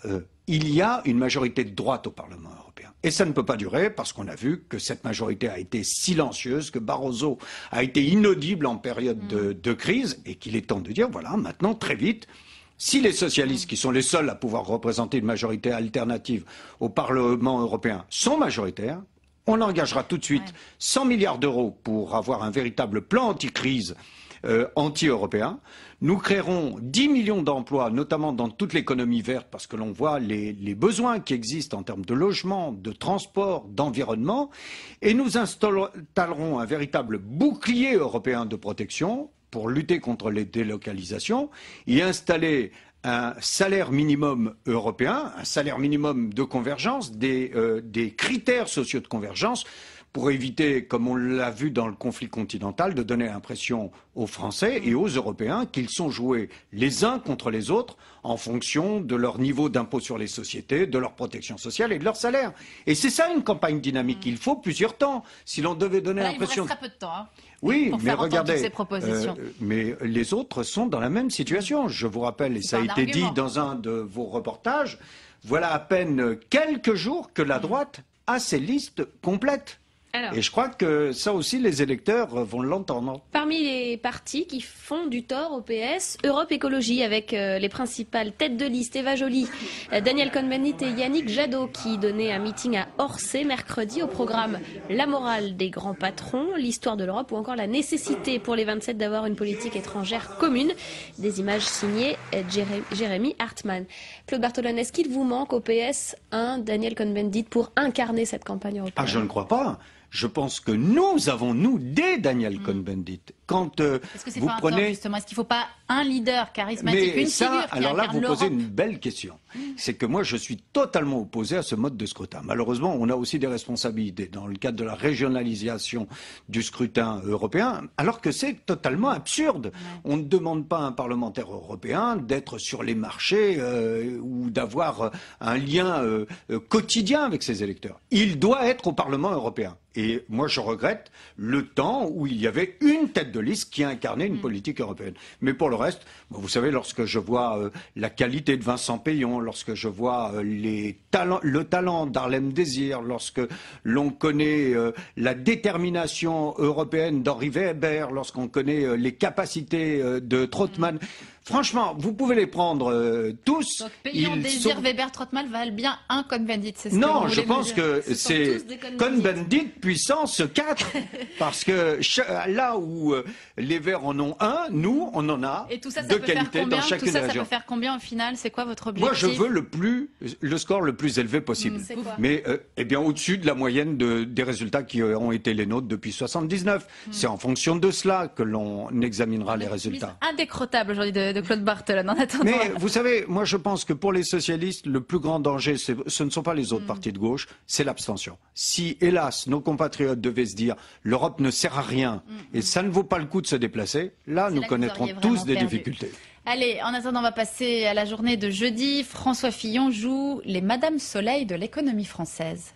il y a une majorité de droite au Parlement européen. Et ça ne peut pas durer parce qu'on a vu que cette majorité a été silencieuse, que Barroso a été inaudible en période de crise et qu'il est temps de dire, voilà, maintenant, très vite, si les socialistes, qui sont les seuls à pouvoir représenter une majorité alternative au Parlement européen, sont majoritaires, on engagera tout de suite 100 milliards d'euros pour avoir un véritable plan anti-crise anti-européen. Nous créerons 10 millions d'emplois, notamment dans toute l'économie verte, parce que l'on voit les besoins qui existent en termes de logement, de transport, d'environnement, et nous installerons un véritable bouclier européen de protection pour lutter contre les délocalisations et installer un salaire minimum européen, un salaire minimum de convergence, des critères sociaux de convergence, pour éviter, comme on l'a vu dans le conflit continental, de donner l'impression aux Français et aux Européens qu'ils sont joués les uns contre les autres en fonction de leur niveau d'impôt sur les sociétés, de leur protection sociale et de leur salaire. Et c'est ça une campagne dynamique. Il faut plusieurs temps. Si l'on devait donner l'impression... Il vous restera peu de temps. Oui, pour mais faire regardez, ces propositions. Mais les autres sont dans la même situation. Je vous rappelle, et ça a été dit dans un de vos reportages, voilà à peine quelques jours que la droite à ses listes complètes. Alors, et je crois que ça aussi, les électeurs vont l'entendre. Parmi les partis qui font du tort au PS, Europe Écologie, avec les principales têtes de liste, Eva Joly, Daniel Cohn-Bendit et Yannick Jadot, qui donnaient un meeting à Orsay mercredi au programme La morale des grands patrons, l'histoire de l'Europe ou encore la nécessité pour les 27 d'avoir une politique étrangère commune. Des images signées Jérémy Hartmann. Claude Barthelone, est-ce qu'il vous manque au PS un Daniel Cohn-Bendit pour incarner cette campagne européenne? Ah, je ne crois pas. Je pense que nous avons, des Daniel Cohn-Bendit. Quand est-ce que c'est vous pas un prenez... tort, justement? Est-ce qu'il ne faut pas un leader charismatique, Mais une ça, figure qui alors là, incarne vous posez l'Europe? une belle question. C'est que moi, je suis totalement opposé à ce mode de scrutin. Malheureusement, on a aussi des responsabilités dans le cadre de la régionalisation du scrutin européen, alors que c'est totalement absurde. Ouais. On ne demande pas à un parlementaire européen d'être sur les marchés ou d'avoir un lien quotidien avec ses électeurs. Il doit être au Parlement européen. Et moi, je regrette le temps où il y avait une tête de liste qui incarnait une politique européenne. Mais pour le reste, vous savez, lorsque je vois la qualité de Vincent Peillon, lorsque je vois le talent d'Harlem Désir, lorsque l'on connaît la détermination européenne d'Henri Weber, lorsqu'on connaît les capacités de Trautmann, franchement, vous pouvez les prendre tous. Donc Peillon, Désir, Weber, Trautmann valent bien un Cohn-Bendit, c'est ce non, que vous je pense que c'est Cohn-Bendit puissance 4. Parce que là où les Verts en ont un, nous, on en a et tout ça, de qualité dans chacune des régions. Ça peut faire combien au final? C'est quoi votre objectif? Moi, je veux le score le plus élevé possible. Mais eh bien au-dessus de la moyenne des résultats qui ont été les nôtres depuis 79. C'est en fonction de cela que l'on examinera les résultats. Indécrottable aujourd'hui de Claude Barthelone. En attendant. Mais vous savez, moi je pense que pour les socialistes, le plus grand danger, ce ne sont pas les autres partis de gauche, c'est l'abstention. Si, hélas, nos compatriotes devaient se dire l'Europe ne sert à rien et ça ne vaut pas le coup de se déplacer, là nous connaîtrons tous des difficultés. Allez, en attendant, on va passer à la journée de jeudi. François Fillon joue les Madame Soleil de l'économie française.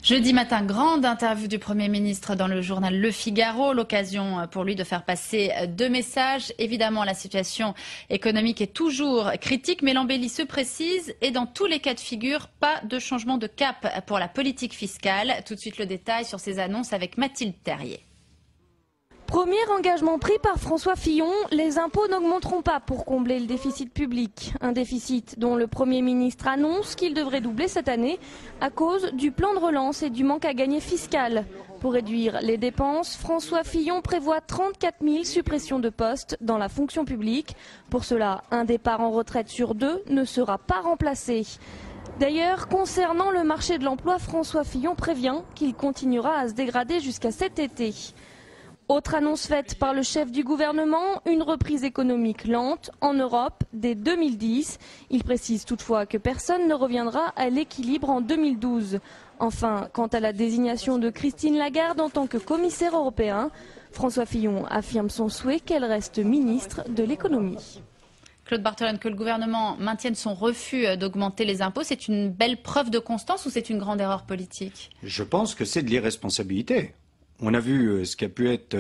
Jeudi matin, grande interview du Premier ministre dans le journal Le Figaro. L'occasion pour lui de faire passer 2 messages. Évidemment, la situation économique est toujours critique, mais l'embellie se précise. Et dans tous les cas de figure, pas de changement de cap pour la politique fiscale. Tout de suite, le détail sur ces annonces avec Mathilde Terrier. Premier engagement pris par François Fillon, les impôts n'augmenteront pas pour combler le déficit public. Un déficit dont le Premier ministre annonce qu'il devrait doubler cette année à cause du plan de relance et du manque à gagner fiscal. Pour réduire les dépenses, François Fillon prévoit 34 000 suppressions de postes dans la fonction publique. Pour cela, un départ en retraite sur 2 ne sera pas remplacé. D'ailleurs, concernant le marché de l'emploi, François Fillon prévient qu'il continuera à se dégrader jusqu'à cet été. Autre annonce faite par le chef du gouvernement, une reprise économique lente en Europe dès 2010. Il précise toutefois que personne ne reviendra à l'équilibre en 2012. Enfin, quant à la désignation de Christine Lagarde en tant que commissaire européen, François Fillon affirme son souhait qu'elle reste ministre de l'économie. Claude Barthelone, que le gouvernement maintienne son refus d'augmenter les impôts, c'est une belle preuve de constance ou c'est une grande erreur politique? Je pense que c'est de l'irresponsabilité. On a vu ce qu'a pu être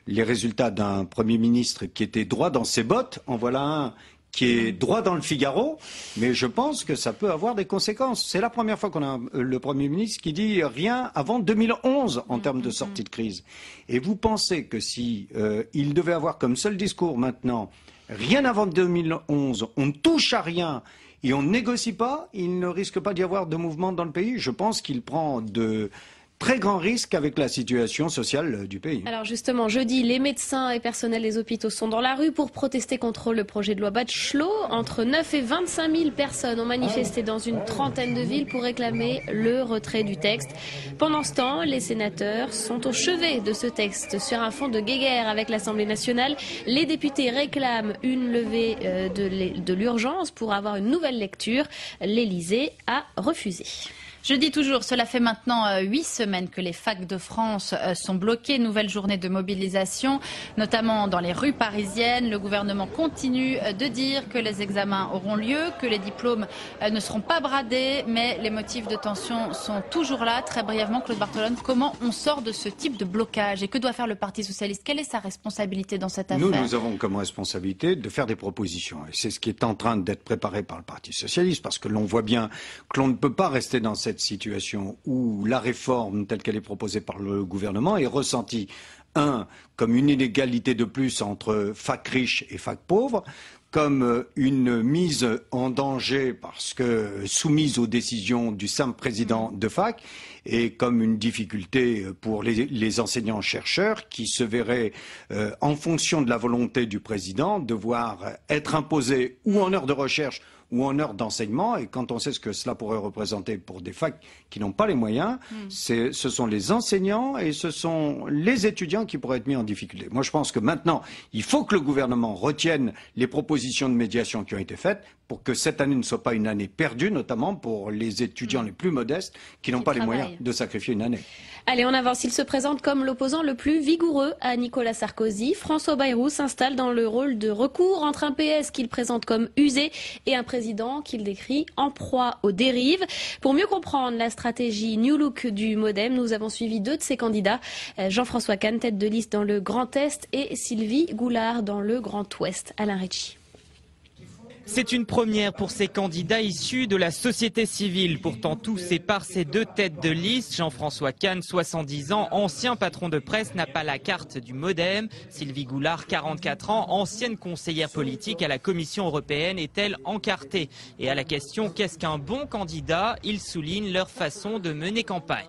les résultats d'un Premier ministre qui était droit dans ses bottes. En voilà un qui est droit dans le Figaro. Mais je pense que ça peut avoir des conséquences. C'est la première fois qu'on a le Premier ministre qui dit rien avant 2011 en termes de sortie de crise. Et vous pensez que si il devait avoir comme seul discours maintenant, rien avant 2011, on ne touche à rien et on ne négocie pas, il ne risque pas d'y avoir de mouvement dans le pays? Je pense qu'il prend de très grand risque avec la situation sociale du pays. Alors justement, jeudi, les médecins et personnels des hôpitaux sont dans la rue pour protester contre le projet de loi Bachelot. Entre 9 et 25 000 personnes ont manifesté dans une trentaine de villes pour réclamer le retrait du texte. Pendant ce temps, les sénateurs sont au chevet de ce texte. Sur un fond de guéguerre avec l'Assemblée nationale, les députés réclament une levée de l'urgence pour avoir une nouvelle lecture. L'Élysée a refusé. Je dis toujours, cela fait maintenant 8 semaines que les facs de France sont bloquées. Nouvelle journée de mobilisation, notamment dans les rues parisiennes. Le gouvernement continue de dire que les examens auront lieu, que les diplômes ne seront pas bradés, mais les motifs de tension sont toujours là. Très brièvement, Claude Bartolone, comment on sort de ce type de blocage et que doit faire le Parti socialiste? Quelle est sa responsabilité dans cette affaire? Nous avons comme responsabilité de faire des propositions. Et c'est ce qui est en train d'être préparé par le Parti socialiste, parce que l'on voit bien que l'on ne peut pas rester dans cette situation où la réforme telle qu'elle est proposée par le gouvernement est ressentie, comme une inégalité de plus entre fac riches et fac pauvres, comme une mise en danger parce que soumise aux décisions du simple président de fac, et comme une difficulté pour les enseignants-chercheurs qui se verraient, en fonction de la volonté du président, devoir être imposés ou en heures de recherche ou en heures d'enseignement, et quand on sait ce que cela pourrait représenter pour des facs qui n'ont pas les moyens, ce sont les enseignants et ce sont les étudiants qui pourraient être mis en difficulté. Moi, je pense que maintenant, il faut que le gouvernement retienne les propositions de médiation qui ont été faites pour que cette année ne soit pas une année perdue, notamment pour les étudiants les plus modestes qui n'ont pas les moyens de sacrifier une année. Allez, on avance. Il se présente comme l'opposant le plus vigoureux à Nicolas Sarkozy. François Bayrou s'installe dans le rôle de recours entre un PS qu'il présente comme usé et un président qu'il décrit en proie aux dérives. Pour mieux comprendre la stratégie New Look du MoDem, nous avons suivi 2 de ses candidats. Jean-François Kahn, tête de liste dans le Grand Est, et Sylvie Goulard dans le Grand Ouest. Alain Ritchie. C'est une première pour ces candidats issus de la société civile. Pourtant, tout sépare ces 2 têtes de liste. Jean-François Kahn, 70 ans, ancien patron de presse, n'a pas la carte du MoDem. Sylvie Goulard, 44 ans, ancienne conseillère politique à la Commission européenne, est-elle encartée? Et à la question « Qu'est-ce qu'un bon candidat ?», ils soulignent leur façon de mener campagne.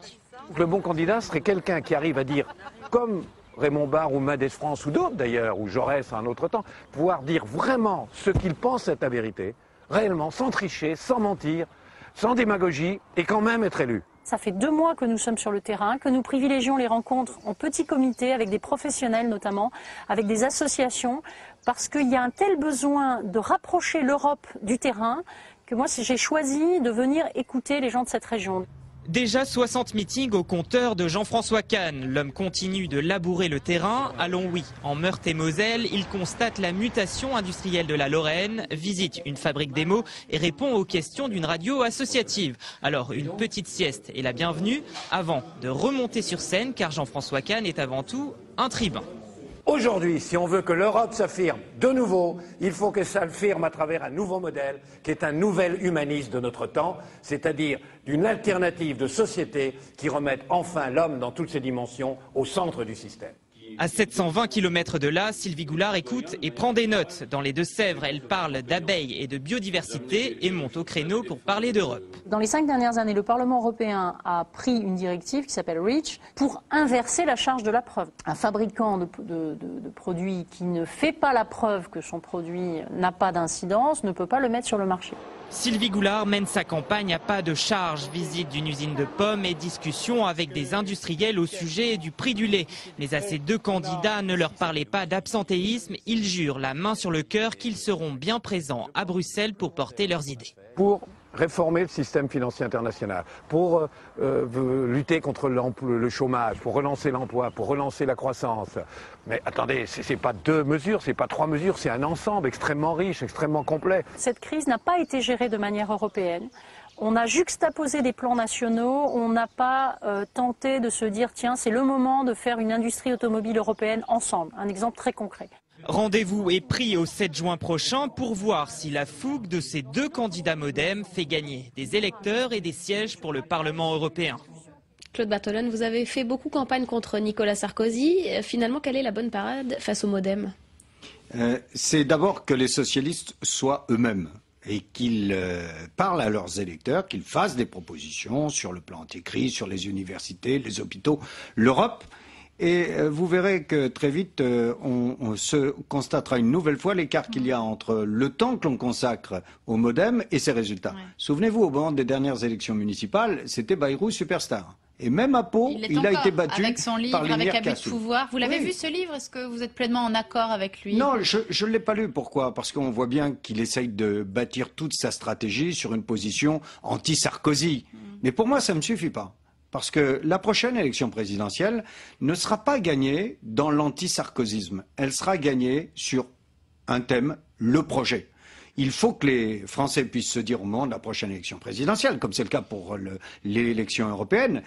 Le bon candidat serait quelqu'un qui arrive à dire, comme Raymond Barre ou Mendes France ou d'autres d'ailleurs, ou Jaurès à un autre temps, pouvoir dire vraiment ce qu'ils pensent être la vérité, réellement, sans tricher, sans mentir, sans démagogie, et quand même être élu. Ça fait 2 mois que nous sommes sur le terrain, que nous privilégions les rencontres en petits comités, avec des professionnels notamment, avec des associations, parce qu'il y a un tel besoin de rapprocher l'Europe du terrain, que moi j'ai choisi de venir écouter les gens de cette région. Déjà 60 meetings au compteur de Jean-François Kahn. L'homme continue de labourer le terrain. À Longwy, en Meurthe-et-Moselle, il constate la mutation industrielle de la Lorraine, visite une fabrique d'émaux et répond aux questions d'une radio associative. Alors une petite sieste est la bienvenue avant de remonter sur scène, car Jean-François Kahn est avant tout un tribun. Aujourd'hui, si on veut que l'Europe s'affirme de nouveau, il faut qu'elle s'affirme à travers un nouveau modèle, qui est un nouvel humanisme de notre temps, c'est-à-dire d'une alternative de société qui remette enfin l'homme dans toutes ses dimensions au centre du système. À 720 km de là, Sylvie Goulard écoute et prend des notes. Dans les Deux-Sèvres, elle parle d'abeilles et de biodiversité et monte au créneau pour parler d'Europe. Dans les 5 dernières années, le Parlement européen a pris une directive qui s'appelle REACH pour inverser la charge de la preuve. Un fabricant de produits qui ne fait pas la preuve que son produit n'a pas d'incidence ne peut pas le mettre sur le marché. Sylvie Goulard mène sa campagne à pas de charge, visite d'une usine de pommes et discussion avec des industriels au sujet du prix du lait. Mais à ces 2 candidats, ne leur parlez pas d'absentéisme, ils jurent la main sur le cœur qu'ils seront bien présents à Bruxelles pour porter leurs idées. Pour réformer le système financier international, pour lutter contre le chômage, pour relancer l'emploi, pour relancer la croissance. Mais attendez, c'est pas 2 mesures, c'est pas 3 mesures, c'est un ensemble extrêmement riche, extrêmement complet. Cette crise n'a pas été gérée de manière européenne. On a juxtaposé des plans nationaux, on n'a pas tenté de se dire tiens, c'est le moment de faire une industrie automobile européenne ensemble. Un exemple très concret. Rendez-vous est pris au 7 juin prochain pour voir si la fougue de ces 2 candidats MoDem fait gagner des électeurs et des sièges pour le Parlement européen. Claude Bartolone, vous avez fait beaucoup campagne contre Nicolas Sarkozy. Finalement, quelle est la bonne parade face au MoDem? C'est d'abord que les socialistes soient eux-mêmes et qu'ils parlent à leurs électeurs, qu'ils fassent des propositions sur le plan anti-crise, sur les universités, les hôpitaux, l'Europe. Et vous verrez que très vite, on se constatera une nouvelle fois l'écart qu'il y a entre le temps que l'on consacre au MoDem et ses résultats. Ouais. Souvenez-vous, au moment des dernières élections municipales, c'était Bayrou superstar. Et même à Pau, il a été battu avec son livre, par avec Lénière Abus de Cassou. pouvoir. Vous l'avez vu ce livre? Est-ce que vous êtes pleinement en accord avec lui? Non, je ne l'ai pas lu. Pourquoi? Parce qu'on voit bien qu'il essaye de bâtir toute sa stratégie sur une position anti-Sarkozy. Mais pour moi, ça ne me suffit pas. Parce que la prochaine élection présidentielle ne sera pas gagnée dans l'anti-sarkozysme. Elle sera gagnée sur un thème, le projet. Il faut que les Français puissent se dire au moment de la prochaine élection présidentielle, comme c'est le cas pour l'élection européenne,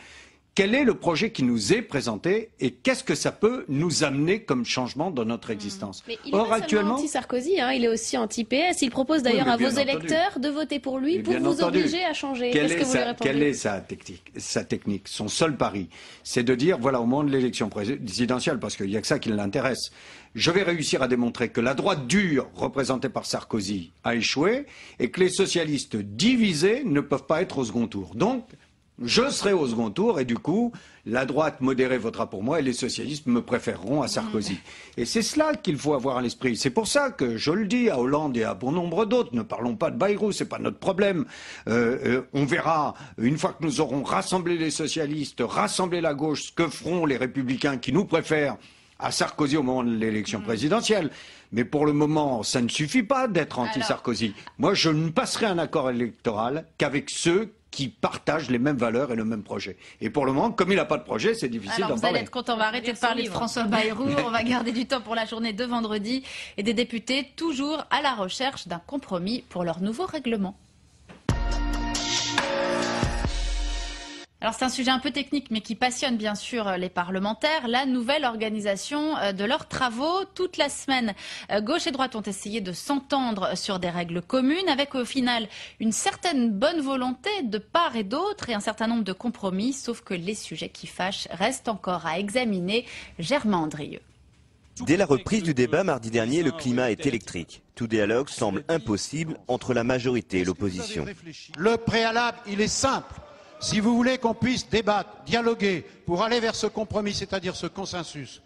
quel est le projet qui nous est présenté et qu'est-ce que ça peut nous amener comme changement dans notre existence. Mais il est pas seulement anti-Sarkozy, il est aussi anti-PS. Il propose d'ailleurs à vos électeurs de voter pour lui pour vous obliger à changer. Qu'est-ce que vous lui répondez ? Quelle est sa technique? Son seul pari, c'est de dire, voilà, au moment de l'élection présidentielle, parce qu'il n'y a que ça qui l'intéresse, je vais réussir à démontrer que la droite dure, représentée par Sarkozy, a échoué et que les socialistes divisés ne peuvent pas être au second tour. Donc, je serai au second tour et du coup, la droite modérée votera pour moi et les socialistes me préféreront à Sarkozy. Et c'est cela qu'il faut avoir à l'esprit. C'est pour ça que je le dis à Hollande et à bon nombre d'autres, ne parlons pas de Bayrou, c'est pas notre problème. On verra, une fois que nous aurons rassemblé les socialistes, rassemblé la gauche, ce que feront les républicains qui nous préfèrent à Sarkozy au moment de l'élection présidentielle. Mais pour le moment, ça ne suffit pas d'être anti-Sarkozy. Moi, je ne passerai un accord électoral qu'avec ceux qui partagent les mêmes valeurs et le même projet. Et pour le moment, comme il n'a pas de projet, c'est difficile d'en parler. Vous allez être content, on va arrêter de parler de François Bayrou, on va garder du temps pour la journée de vendredi et des députés toujours à la recherche d'un compromis pour leur nouveau règlement. Alors c'est un sujet un peu technique mais qui passionne bien sûr les parlementaires, la nouvelle organisation de leurs travaux. Toute la semaine, gauche et droite ont essayé de s'entendre sur des règles communes avec au final une certaine bonne volonté de part et d'autre et un certain nombre de compromis, sauf que les sujets qui fâchent restent encore à examiner. Germain Andrieux. Dès la reprise du débat mardi dernier, le climat est électrique. Tout dialogue semble impossible entre la majorité et l'opposition. Le préalable, il est simple. Si vous voulez qu'on puisse débattre, dialoguer, pour aller vers ce compromis, c'est-à-dire ce consensus,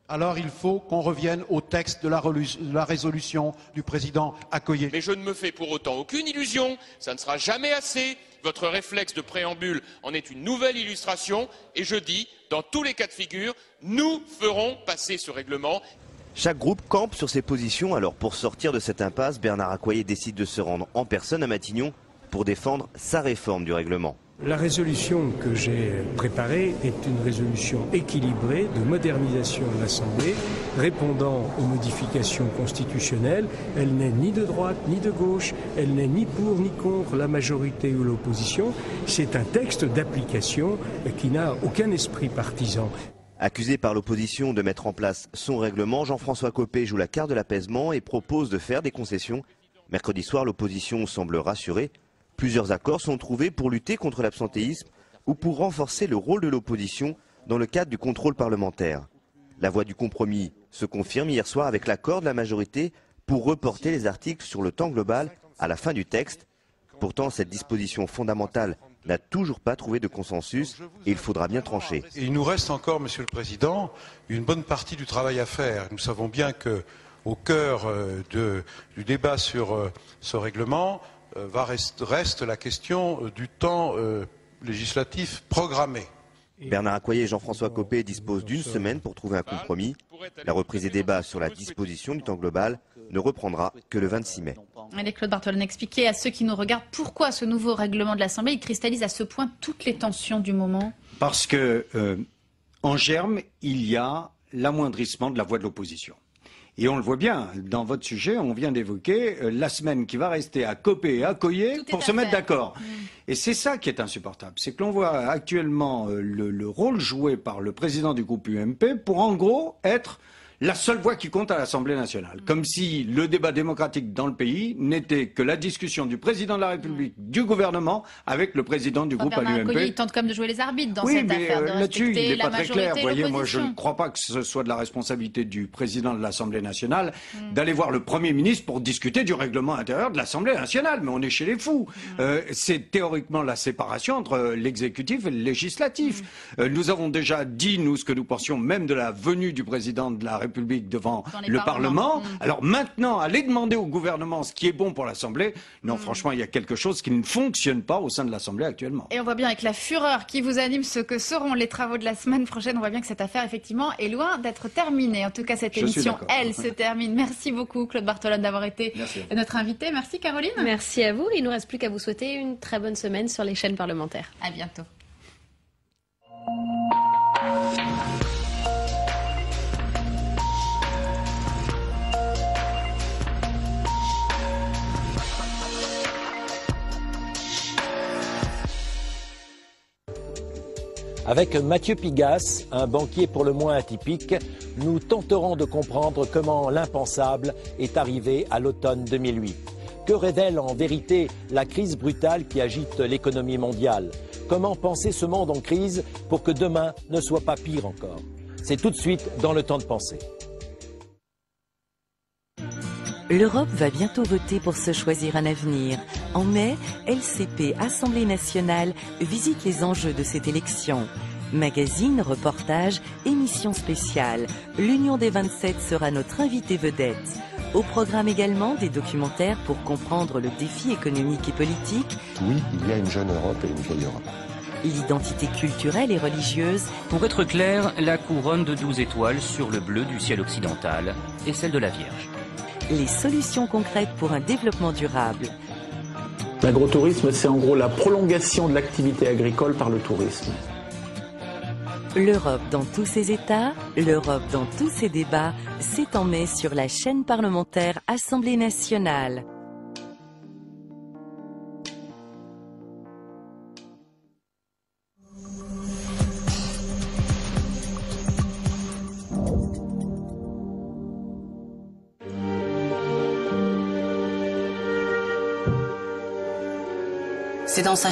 alors il faut qu'on revienne au texte de la résolution du président Akkoyé. Mais je ne me fais pour autant aucune illusion, ça ne sera jamais assez. Votre réflexe de préambule en est une nouvelle illustration. Et je dis, dans tous les cas de figure, nous ferons passer ce règlement. Chaque groupe campe sur ses positions. Alors pour sortir de cette impasse, Bernard Accoyer décide de se rendre en personne à Matignon pour défendre sa réforme du règlement. La résolution que j'ai préparée est une résolution équilibrée de modernisation de l'Assemblée, répondant aux modifications constitutionnelles. Elle n'est ni de droite ni de gauche, elle n'est ni pour ni contre la majorité ou l'opposition. C'est un texte d'application qui n'a aucun esprit partisan. Accusé par l'opposition de mettre en place son règlement, Jean-François Copé joue la carte de l'apaisement et propose de faire des concessions. Mercredi soir, l'opposition semble rassurée. Plusieurs accords sont trouvés pour lutter contre l'absentéisme ou pour renforcer le rôle de l'opposition dans le cadre du contrôle parlementaire. La voie du compromis se confirme hier soir avec l'accord de la majorité pour reporter les articles sur le temps global à la fin du texte. Pourtant, cette disposition fondamentale n'a toujours pas trouvé de consensus et il faudra bien trancher. Et il nous reste encore, Monsieur le Président, une bonne partie du travail à faire. Nous savons bien qu'au cœur du débat sur ce règlement, reste la question du temps législatif programmé. Bernard Accoyer et Jean-François Copé disposent d'une semaine pour trouver un compromis. La reprise des débats sur la disposition du temps global ne reprendra que le 26 mai. Allez, Claude Bartholone, expliquez à ceux qui nous regardent pourquoi ce nouveau règlement de l'Assemblée il cristallise à ce point toutes les tensions du moment. Parce que en germe, il y a l'amoindrissement de la voix de l'opposition. Et on le voit bien, dans votre sujet, on vient d'évoquer la semaine qui va rester à Copé et à Accoyer pour se mettre d'accord. Et c'est ça qui est insupportable. C'est que l'on voit actuellement le rôle joué par le président du groupe UMP pour en gros être la seule voix qui compte à l'Assemblée nationale. Comme si le débat démocratique dans le pays n'était que la discussion du président de la République, du gouvernement, avec le président du groupe à l'UMP. Il tente quand même de jouer les arbitres dans cette affaire, de là-dessus, il n'est pas très clair. Vous voyez, moi, je ne l'opposition. crois pas que ce soit de la responsabilité du président de l'Assemblée nationale d'aller voir le Premier ministre pour discuter du règlement intérieur de l'Assemblée nationale. Mais on est chez les fous. C'est théoriquement la séparation entre l'exécutif et le législatif. Nous avons déjà dit, nous, ce que nous pensions même de la venue du président de la République devant les le parlements. Parlement. Alors maintenant, aller demander au gouvernement ce qui est bon pour l'Assemblée, non, franchement, il y a quelque chose qui ne fonctionne pas au sein de l'Assemblée actuellement. Et on voit bien avec la fureur qui vous anime ce que seront les travaux de la semaine prochaine. On voit bien que cette affaire, effectivement, est loin d'être terminée. En tout cas, cette émission, elle, se termine. Merci beaucoup, Claude Bartholone, d'avoir été notre invité. Merci, Caroline. Merci à vous. Il ne nous reste plus qu'à vous souhaiter une très bonne semaine sur les chaînes parlementaires. À bientôt. Avec Mathieu Pigasse, un banquier pour le moins atypique, nous tenterons de comprendre comment l'impensable est arrivé à l'automne 2008. Que révèle en vérité la crise brutale qui agite l'économie mondiale? Comment penser ce monde en crise pour que demain ne soit pas pire encore? C'est tout de suite dans le temps de penser. L'Europe va bientôt voter pour se choisir un avenir. En mai, LCP Assemblée nationale visite les enjeux de cette élection. Magazine, reportage, émission spéciale. L'Union des 27 sera notre invité vedette. Au programme également des documentaires pour comprendre le défi économique et politique. Oui, il y a une jeune Europe et une vieille Europe. L'identité culturelle et religieuse. Pour être clair, la couronne de 12 étoiles sur le bleu du ciel occidental et celle de la Vierge. Les solutions concrètes pour un développement durable. L'agrotourisme, c'est en gros la prolongation de l'activité agricole par le tourisme. L'Europe dans tous ses états, l'Europe dans tous ses débats, c'est en mai sur la chaîne parlementaire Assemblée nationale. C'est dans sa